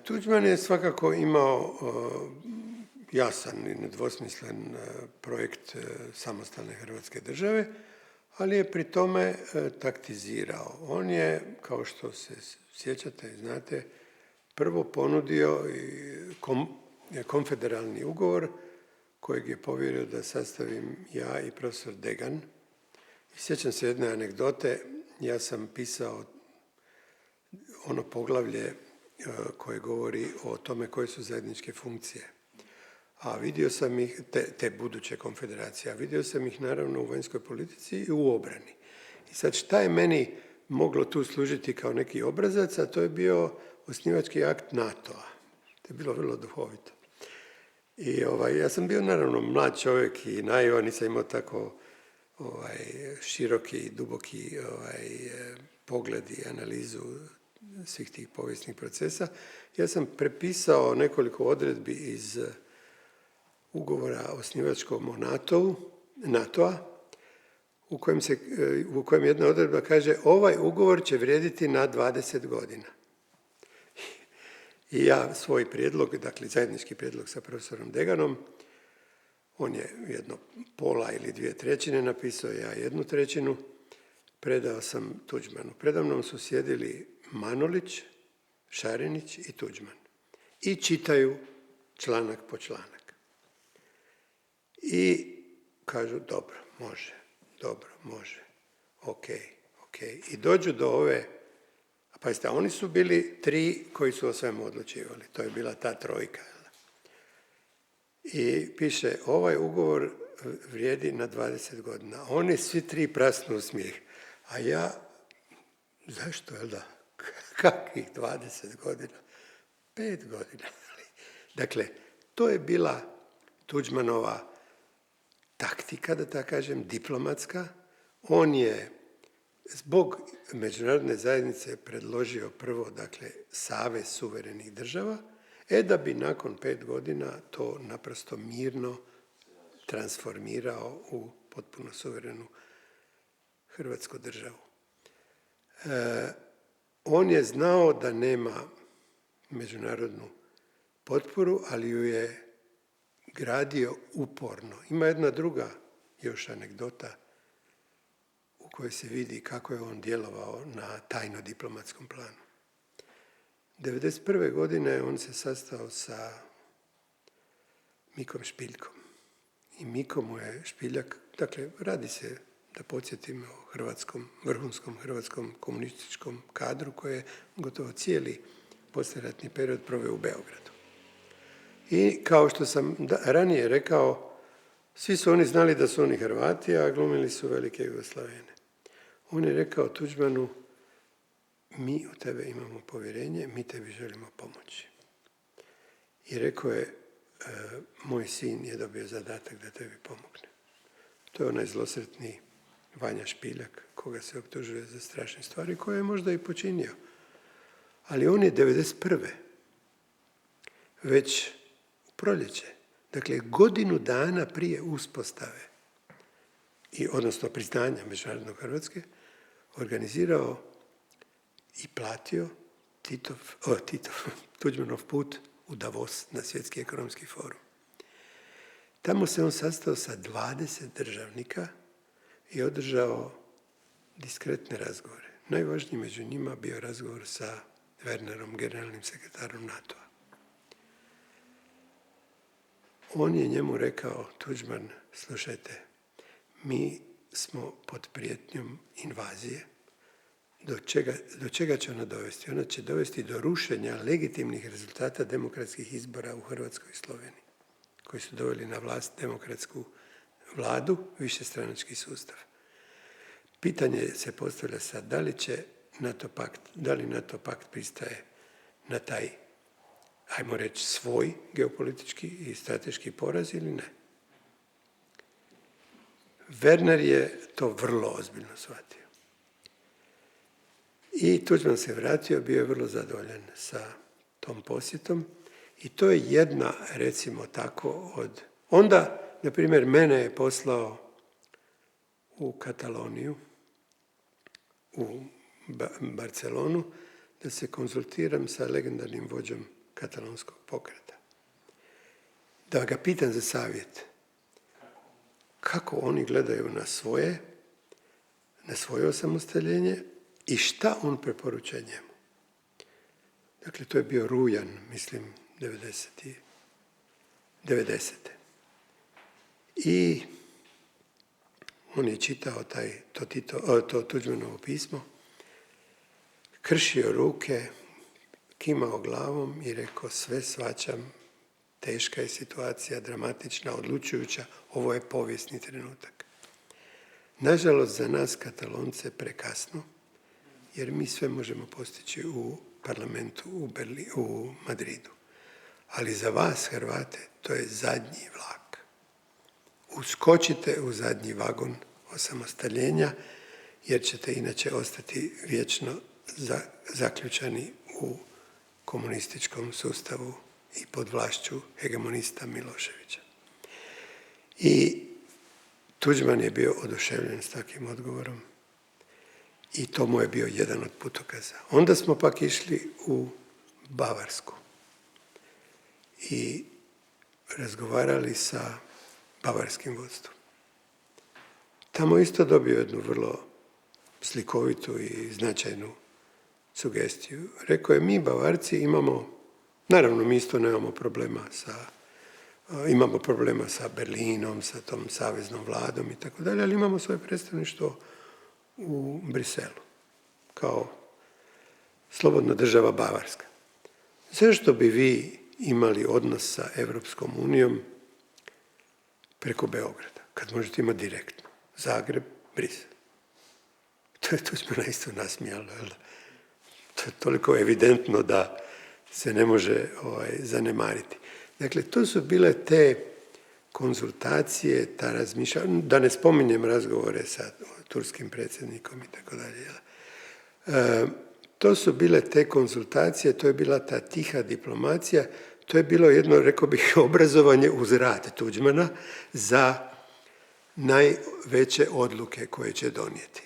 Tuđman je svakako imao jasan i nedvosmislen projekt samostalne Hrvatske države, ali je pri tome taktizirao. On je, kao što se sjećate i znate, prvo ponudio konfederalni ugovor kojeg je povjerio da sastavim ja i profesor Degan. I sjećam se jedne anegdote, ja sam pisao ono poglavlje koje govori o tome koje su zajedničke funkcije. A vidio sam ih, te buduće konfederacije, a vidio sam ih naravno u vanjskoj politici i u obrani. I sad šta je meni moglo tu služiti kao neki obrazac, a to je bio osnivački akt NATO-a. To je bilo vrlo duhovito. I ja sam bio naravno mlad čovjek i naivan, nisam imao tako široki i duboki pogled i analizu svih tih povijesnih procesa. Ja sam prepisao nekoliko odredbi iz ugovora osnivačkom o NATO-a, u kojem jedna odredba kaže ovaj ugovor će vrijediti na 20 godina. I ja svoj prijedlog, dakle zajednički prijedlog sa profesorom Deganom, on je jedno pola ili 2/3 napisao, ja 1/3, predao sam Tuđmanu. Predamnom su sjedili Manolić, Šarinić i Tuđman. I čitaju članak po članak. I kažu dobro, može, ok. I dođu do ove, pazite, oni su bili 3 koji su o svemu odlučivali. To je bila ta trojka. I piše, ovaj ugovor vrijedi na 20 godina. Oni svi 3 prasnu u smijeh. A ja, zašto, jel da? Kakvih 20 godina? 5 godina. Dakle, to je bila Tuđmanova taktika, da tako kažem, diplomatska. On je zbog međunarodne zajednice predložio prvo, dakle, savez suverenih država, da bi nakon 5 godina to naprosto mirno transformirao u potpuno suverenu Hrvatsku državu. On je znao da nema međunarodnu potporu, ali ju je gradio uporno. Ima jedna druga još anegdota u kojoj se vidi kako je on djelovao na tajno-diplomatskom planu. 1991. godine on se sastao sa Mikom Špiljkom. I Miko mu je Špiljak, dakle, radi se, da podsjetim, o vrhunskom hrvatskom komunističkom kadru koji je gotovo cijeli poslijeratni period proveo u Beogradu. I kao što sam ranije rekao, svi su oni znali da su oni Hrvati, a glumili su velike Jugoslavene. On je rekao Tuđmanu, mi u tebe imamo povjerenje, mi tebi želimo pomoći. I rekao je, moj sin je dobio zadatak da tebi pomogne. To je onaj zlosretni Vanja Špiljak, koga se optužuje za strašne stvari, koje je možda i počinio. Ali on je 1991. već u proljeće, dakle godinu dana prije uspostave, odnosno priznanja Međunarodnog Hrvatske, organizirao i platio Tuđmanov put u Davos na Svjetski ekonomski forum. Tamo se on sastao sa 20 državnika i održao diskretne razgovore. Najvažniji među njima bio razgovor sa Wernerom, generalnim sekretarom NATO-a. On je njemu rekao, Tuđman, slušajte, mi smo pod prijetnjom invazije. Do čega će ona dovesti? Ona će dovesti do rušenja legitimnih rezultata demokratskih izbora u Hrvatskoj i Sloveniji, koji su doveli na vlast demokratsku vladu, višestranački sustav. Pitanje se postavlja sad, da li NATO pakt pristaje na taj, ajmo reći, svoj geopolitički i strateški poraz ili ne? Werner je to vrlo ozbiljno shvatio. I Tuđman se vratio, bio je vrlo zadovoljan sa tom posjetom i to je jedna, recimo tako, od... Onda, na primjer, mene je poslao u Kataloniju, u Barcelonu, da se konzultiram sa legendarnim vođom katalonskog pokreta. Da ga pitam za savjet. Kako oni gledaju na svoje osamostaljenje i šta on preporuča njemu. Dakle, to je bio rujan, mislim, 90. I on je čitao to Tuđmanovo pismo, kršio ruke, kimao glavom i rekao: sve shvaćam, teška je situacija, dramatična, odlučujuća, ovo je povijesni trenutak. Nažalost, za nas Katalonce prekasno, jer mi sve možemo postići u parlamentu u Madridu. Ali za vas, Hrvate, to je zadnji vlak. Uskočite u zadnji vagon osamostaljenja, jer ćete inače ostati vječno zaključani u komunističkom sustavu i pod vlašću hegemonista Miloševića. I Tuđman je bio oduševljen s takvim odgovorom i to mu je bio jedan od putokaza. Onda smo pak išli u Bavarsku i razgovarali sa bavarskim vodstvom. Tamo isto dobio jednu vrlo slikovitu i značajnu sugestiju. Rekao je: mi Bavarci imamo, naravno mi isto nemamo problema sa Berlinom, sa tom saveznom vladom i tako dalje, ali imamo svoje predstavništvo u Briselu, kao slobodna država Bavarska. Zašto bi vi imali odnos sa Europskom unijom preko Beograda, kad možete imati direktno Zagreb, Brisel? To je Tuđmana isto nasmijalo. To je toliko evidentno da se ne može zanemariti. Dakle, to su bile te konzultacije, ta razmišljanja, da ne spominjem razgovore sa turskim predsjednikom i tako dalje. To su bile te konzultacije, to je bila ta tiha diplomacija, to je bilo jedno, rekao bih, obrazovanje uz rad Tuđmana za najveće odluke koje će donijeti.